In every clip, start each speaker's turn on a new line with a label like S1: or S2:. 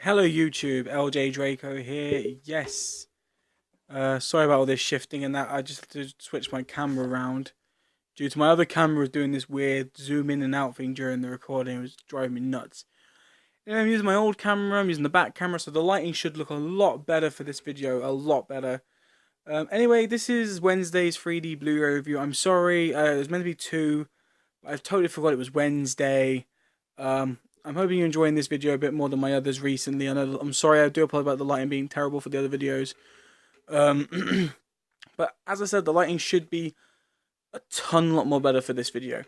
S1: Hello YouTube, LJ Draco here. Yes. Sorry about all this shifting and that. I just had to switch my camera around due to my other camera doing this weird zoom in and out thing during the recording. It was driving me nuts. I'm using my old camera. I'm using the back camera, so the lighting should look a lot better for this video. A lot better. Anyway, this is Wednesday's 3D Blu-ray review. I'm sorry. It was meant to be 2. I totally forgot it was Wednesday. I'm hoping you're enjoying this video a bit more than my others recently. I'm sorry, I do apologize about the lighting being terrible for the other videos. But as I said, the lighting should be a lot more better for this video.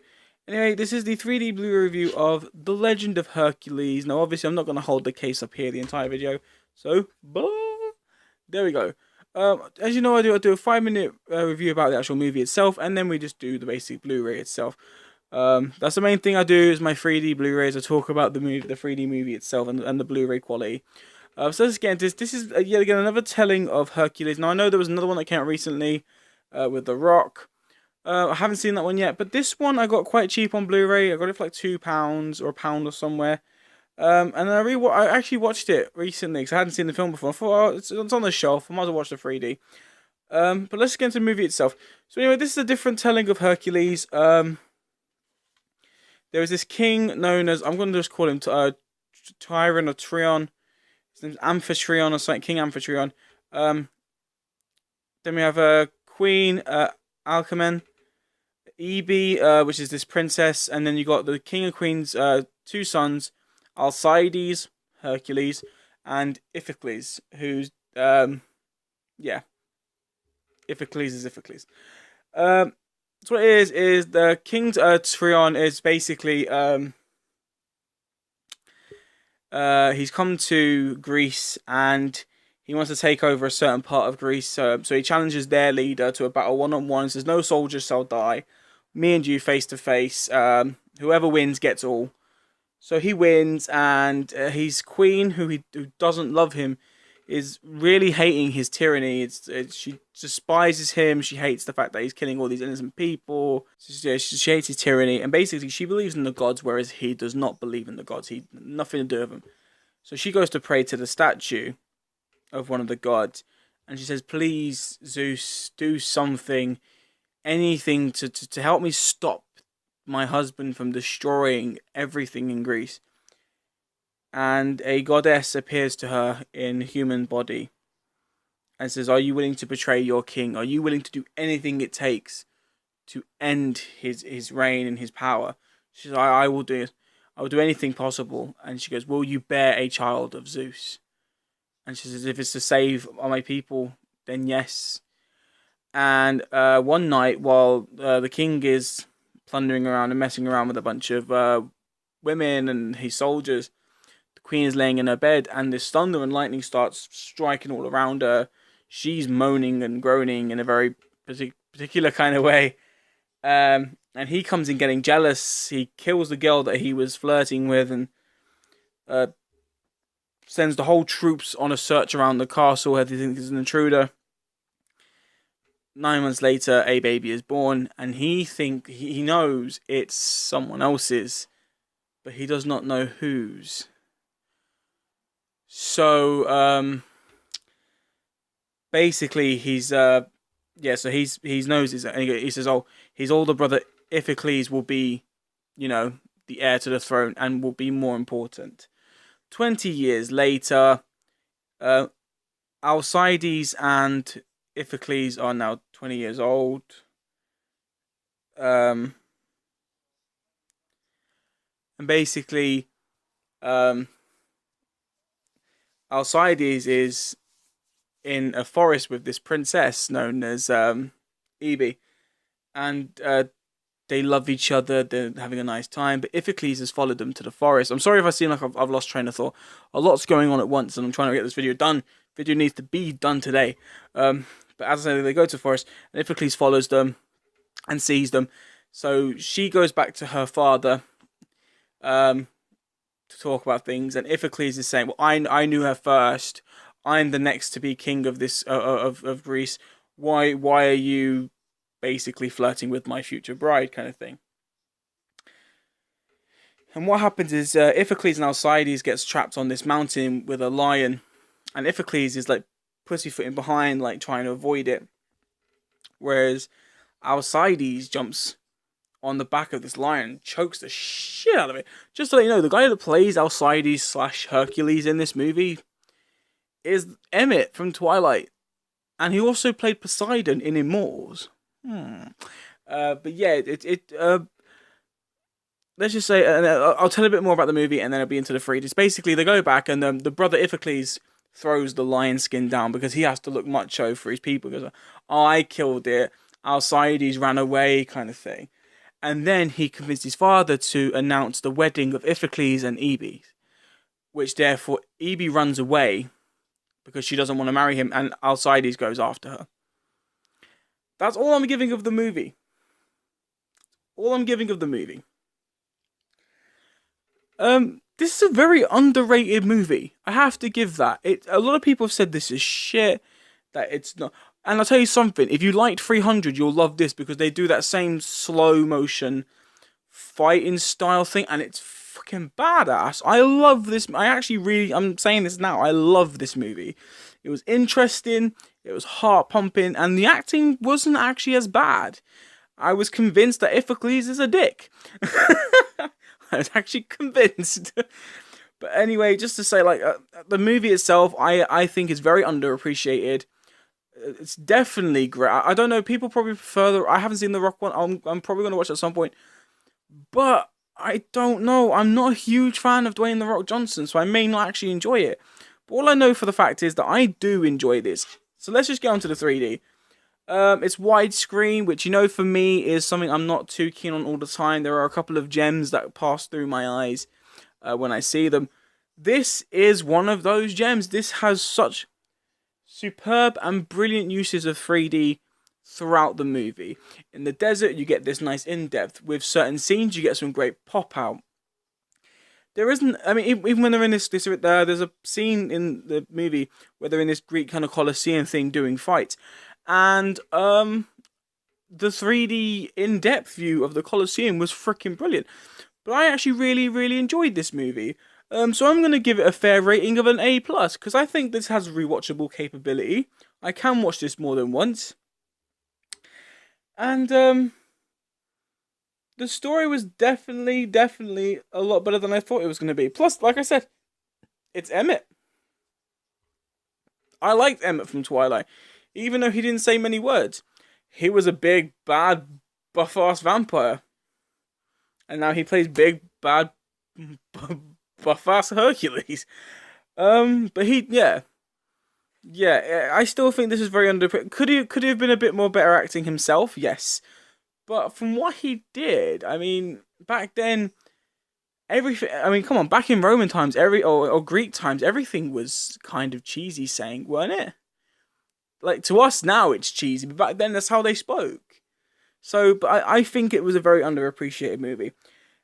S1: Anyway, this is the 3D Blu-ray review of The Legend of Hercules. Now, obviously, I'm not going to hold the case up here the entire video. So, there we go. As you know, I do a 5-minute review about the actual movie itself, and then we just do the basic Blu-ray itself. That's the main thing I do is my 3D Blu-rays. I talk about the 3D movie itself and the Blu-ray quality. So let's get into this. This is yet again another telling of Hercules. Now I know there was another one that came out recently with The Rock. I haven't seen that one yet, but this one I got quite cheap on Blu-ray. I got it for like £2 or £1 or somewhere. And I actually watched it recently because I hadn't seen the film before. I thought, oh, it's on the shelf. I might as well watch the 3D. But let's get into the movie itself. So anyway, this is a different telling of Hercules. There was this king known as, I'm going to just call him Tyron or Trion. His name's Amphitryon or something, King Amphitryon. Then we have Queen Alcmene, Ebe, which is this princess, and then you got the king and queen's 2 sons, Alcides, Hercules, and Iphicles, who's, yeah, Iphicles is Iphicles. So what it is the King's Trion is basically he's come to Greece and he wants to take over a certain part of Greece. So he challenges their leader to a battle one-on-one. Says no soldier shall die. Me and you face to face. Whoever wins gets all. So he wins, and his queen, who doesn't love him, is really hating his tyranny. She despises him. She hates the fact that he's killing all these innocent people. She hates his tyranny, and basically she believes in the gods, whereas he does not believe in the gods. He nothing to do with them. So she goes to pray to the statue of one of the gods, and she says, "Please, Zeus, do something, anything to help me stop my husband from destroying everything in Greece." And a goddess appears to her in human body and says, "Are you willing to betray your king? Are you willing to do anything it takes to end his reign and his power?" She says, I will do it. I will do anything possible." And she goes, "Will you bear a child of Zeus?" And she says, "If it's to save my people, then yes." And one night, while the king is plundering around and messing around with a bunch of women and his soldiers, Queen is laying in her bed, and this thunder and lightning starts striking all around her. She's moaning and groaning in a very particular kind of way. And he comes in getting jealous. He kills the girl that he was flirting with and sends the whole troops on a search around the castle where they think there's an intruder. 9 months later, a baby is born, and he knows it's someone else's, but he does not know whose. So basically he knows his, and he says, "Oh, his older brother Iphicles will be, the heir to the throne and will be more important." 20 years later, Alcides and Iphicles are now 20 years old. And basically, Alcides is in a forest with this princess known as Ebe, and they love each other. They're having a nice time, but Iphicles has followed them to the forest. I'm sorry if I seem like I've lost train of thought. A lot's going on at once, and I'm trying to get this video done. Video needs to be done today. But as I say, they go to the forest, and Iphicles follows them and sees them. So she goes back to her father to talk about things, and Iphicles is saying, "Well, I knew her first. I'm the next to be king of this of Greece. Why are you basically flirting with my future bride?" kind of thing. And what happens is Iphicles and Alcides gets trapped on this mountain with a lion, and Iphicles is like pussyfooting behind, like trying to avoid it, whereas Alcides jumps on the back of this lion, chokes the shit out of it. Just to let you know, the guy that plays Alcides slash Hercules in this movie is Emmett from Twilight, and he also played Poseidon in Immortals. But yeah, let's just say, I'll tell a bit more about the movie, and then I'll be into the 3Ds. Basically, they go back, and the brother Iphicles throws the lion skin down because he has to look macho for his people. He goes, oh, I killed it, Alcides ran away, kind of thing. And then he convinced his father to announce the wedding of Iphicles and Ebe, which therefore Ebe runs away because she doesn't want to marry him, and Alcides goes after her. That's all I'm giving of the movie. This is a very underrated movie. I have to give that. A lot of people have said this is shit, that it's not. And I'll tell you something, if you liked 300, you'll love this, because they do that same slow motion fighting style thing, and it's fucking badass. I love this. I'm saying this now, I love this movie. It was interesting, it was heart pumping, and the acting wasn't actually as bad. I was convinced that Iphicles is a dick. I was actually convinced. But anyway, just to say, like, the movie itself, I think is very underappreciated. It's definitely great. I don't know, people probably prefer I haven't seen the Rock one. I'm probably going to watch it at some point. But I don't know. I'm not a huge fan of Dwayne The Rock Johnson, so I may not actually enjoy it. But all I know for the fact is that I do enjoy this. So let's just get on to the 3D. It's widescreen, which, you know, for me is something I'm not too keen on all the time. There are a couple of gems that pass through my eyes when I see them. This is one of those gems. This has such superb and brilliant uses of 3D throughout the movie. In the desert, you get this nice in-depth. With certain scenes, you get some great pop-out. There isn't, I mean, even when they're in there's a scene in the movie where they're in this Greek kind of Colosseum thing doing fights. And the 3D in-depth view of the Colosseum was freaking brilliant. But I actually really, really enjoyed this movie. So I'm going to give it a fair rating of an A+, because I think this has rewatchable capability. I can watch this more than once. And the story was definitely a lot better than I thought it was going to be. Plus, like I said, it's Emmett. I liked Emmett from Twilight. Even though he didn't say many words. He was a big, bad, buff-ass vampire. And now he plays big, bad, buff-ass Hercules. But yeah, I still think this is very Could he have been a bit more better acting himself? Yes. But from what he did, I mean, back then, everything, I mean, come on, back in Roman times, or Greek times, everything was kind of cheesy saying, weren't it? Like, to us now it's cheesy, but back then that's how they spoke. So, but I think it was a very underappreciated movie.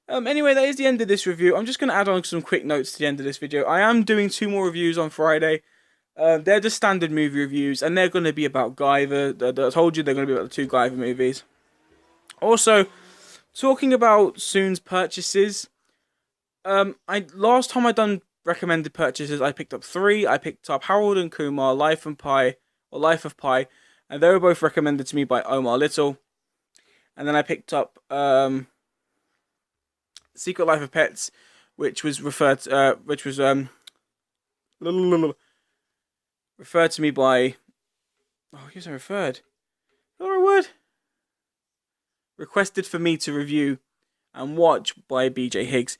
S1: Anyway, that is the end of this review. I'm just going to add on some quick notes to the end of this video. I am doing 2 more reviews on Friday. They're just standard movie reviews, and they're going to be about Guyver. I told you they're going to be about the 2 Guyver movies. Also, talking about Soon's purchases, last time I done recommended purchases, I picked up 3. I picked up Harold and Kumar, Life of Pi, and they were both recommended to me by Omar Little. And then I picked up Secret Life of Pets, which was referred to me by, here's a referred. Or a word. Requested for me to review and watch by BJ Higgs.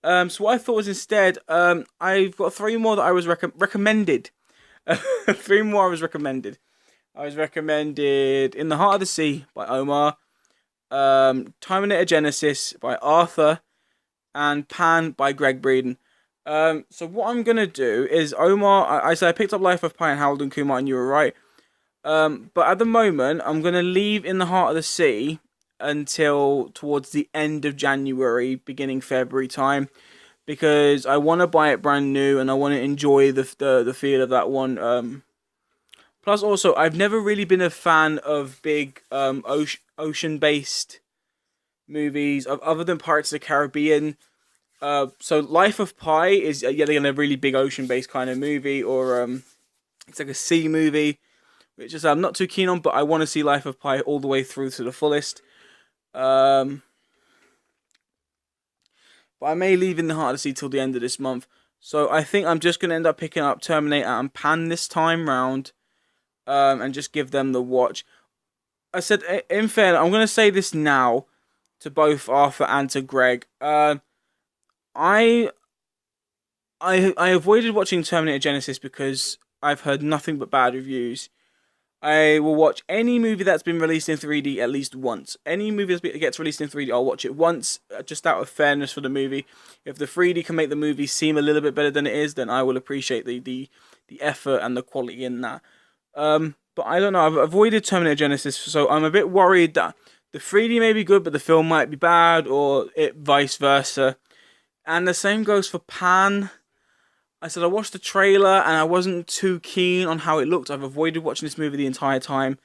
S1: So what I thought was instead, I've got 3 more that I was recommended. 3 more I was recommended. I was recommended In the Heart of the Sea by Omar, Terminator Genesis by Arthur, and Pan by Greg Breeden. So what I'm going to do is, Omar, I said I picked up Life of Pi and Harold and Kumar, and you were right. But at the moment, I'm going to leave In the Heart of the Sea until towards the end of January, beginning February time, because I want to buy it brand new and I want to enjoy the feel of that one. Plus, also, I've never really been a fan of big ocean-based movies other than Pirates of the Caribbean. So Life of Pi is yet again a really big ocean-based kind of movie, or it's like a sea movie, which is I'm not too keen on, but I want to see Life of Pi all the way through to the fullest. But I may leave In the Heart of the Sea till the end of this month. So I think I'm just going to end up picking up Terminator and Pan this time round, and just give them the watch. I said, in fairness, I'm going to say this now to both Arthur and to Greg. I avoided watching Terminator Genesis because I've heard nothing but bad reviews. I will watch any movie that's been released in 3D at least once. Any movie that gets released in 3D, I'll watch it once, just out of fairness for the movie. If the 3D can make the movie seem a little bit better than it is, then I will appreciate the effort and the quality in that. But I don't know, I've avoided Terminator Genesis, so I'm a bit worried that the 3D may be good, but the film might be bad, or vice versa. And the same goes for Pan. I said I watched the trailer and I wasn't too keen on how it looked. I've avoided watching this movie the entire time.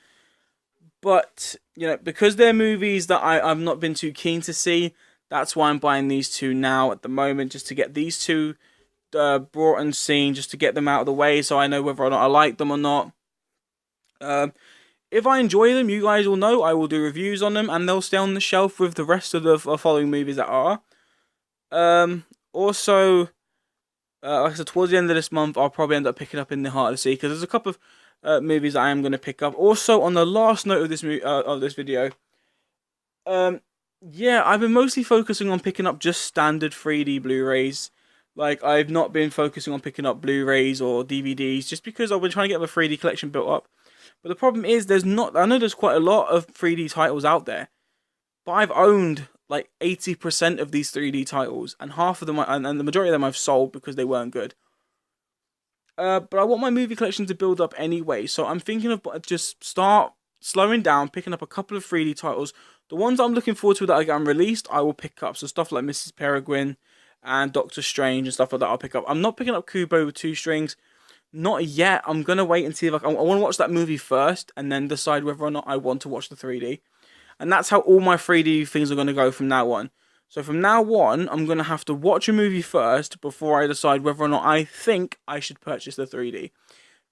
S1: But, because they're movies that I've not been too keen to see, that's why I'm buying these two now at the moment, just to get these two brought and seen, just to get them out of the way so I know whether or not I like them or not. If I enjoy them, you guys will know. I will do reviews on them and they'll stay on the shelf with the rest of the following movies that are. Also, like I said, towards the end of this month, I'll probably end up picking up In the Heart of the Sea, because there's a couple of movies I am going to pick up. Also, on the last note of this video, yeah, I've been mostly focusing on picking up just standard 3D Blu-rays. Like, I've not been focusing on picking up Blu-rays or DVDs, just because I've been trying to get my 3D collection built up. But the problem is, I know there's quite a lot of 3D titles out there, but I've owned like 80% of these 3D titles, and half of them, and the majority of them I've sold because they weren't good. But I want my movie collection to build up anyway, so I'm thinking of just start slowing down, picking up a couple of 3D titles. The ones I'm looking forward to that are getting released, I will pick up. So stuff like Mrs. Peregrine and Doctor Strange and stuff like that, I'll pick up. I'm not picking up Kubo with 2 strings. Not yet. I'm going to wait and see if I want to watch that movie first, and then decide whether or not I want to watch the 3D. And that's how all my 3D things are going to go from now on. So from now on, I'm going to have to watch a movie first before I decide whether or not I think I should purchase the 3D.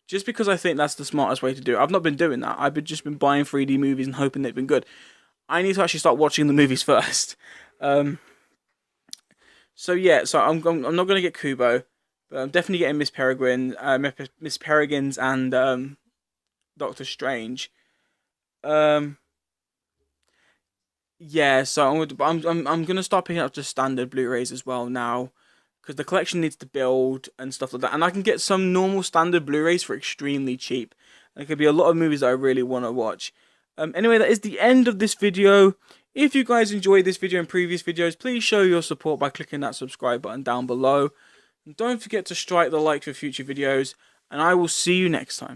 S1: Just because I think that's the smartest way to do it. I've not been doing that. I've just been buying 3D movies and hoping they've been good. I need to actually start watching the movies first. So yeah, so I'm not going to get Kubo, but I'm definitely getting Miss Peregrine's and Doctor Strange. Yeah, so I'm gonna start picking up just standard Blu-rays as well now, because the collection needs to build and stuff like that. And I can get some normal standard Blu-rays for extremely cheap. There could be a lot of movies that I really want to watch. Anyway, that is the end of this video. If you guys enjoyed this video and previous videos, please show your support by clicking that subscribe button down below. And don't forget to strike the like for future videos, and I will see you next time.